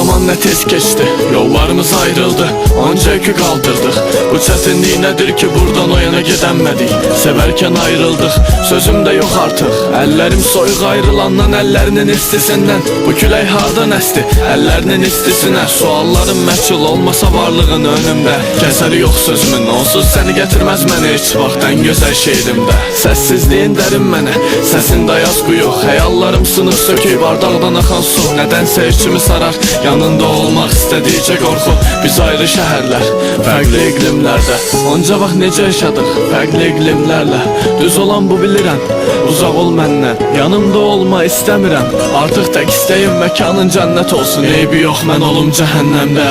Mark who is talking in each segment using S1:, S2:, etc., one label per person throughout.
S1: Zaman ne tez geçti, yollarımız ayrıldı. Onca yükü kaldırdık. Bu çetinliği nedir ki buradan o yana gidemedik. Severken ayrıldık, sözüm de yok artık. Ellerim soyuq ayrılandan, ellerinin istisinden. Bu külək hardan esti, ellerinin istisine. Suallarım məchul olmasa varlığın önümdə. Kəsəri yox sözümün, onsuz səni getirmez mənə heç vaxt ən gözəl şeirimdə. Səssizliyin dərin mənə, səsində yazğı yox. Xəyallarım sınır söküb bardaqdan axan su. Nədənsə içimi sarar, yanında olmaq istədikcə qorxu. Biz ayrı şəhərlər, fərqli iqlimlərdə. Onca vaxt necə yaşadıq, fərqli iqlimlərlə. Düz olan bu bilirəm, uzaq ol məndən. Yanımda olma istəmirəm, artıq tək istəyim məkanın cənnət olsun. Eybi yox, mən olum cəhənnəmdə.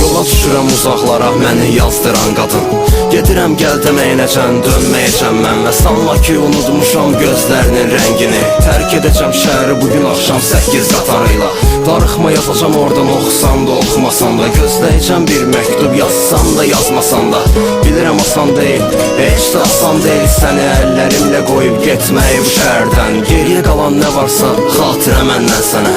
S2: Yola düşürəm uzaqlara, məni yazdıran qadın. Gedirəm gəl deməyinəcən, dönməyəcəm mən. Və sanma ki unutmuşam gözlərinin rəngini. Tərk edəcəm şəhəri bugün axşam 8 qatarıyla. Darıxma yazacam oradan, oxusan da oxumasan da. Gözləyəcəm bir məktub, yazsan da yazmasan da. Bilirəm asan deyil, heç də asan deyil səni əllərimlə qoyub getməyi bu şəhərdən. Geriyə qalan nə varsa xatirə məndən sənə.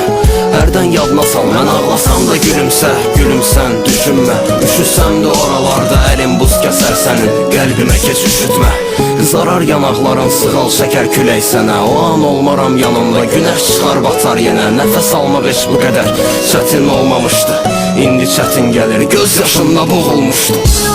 S2: Hərdən yadına sal, mən ağlasam da gülümsə. Gülümsən, düşünmə, üşüsəm də oralarda əlim buz kəsər sənin. Qəlbimə keç üşütmə, qızarar yanaqların, sığal şəkər külək sənə. O an olmaram yanımda, günəş çıxar batar yenə. Nəfəs almaq heç bu qədər çətin olmamışdı, indi çətin gəlir, göz yaşınla boğulmuşdu.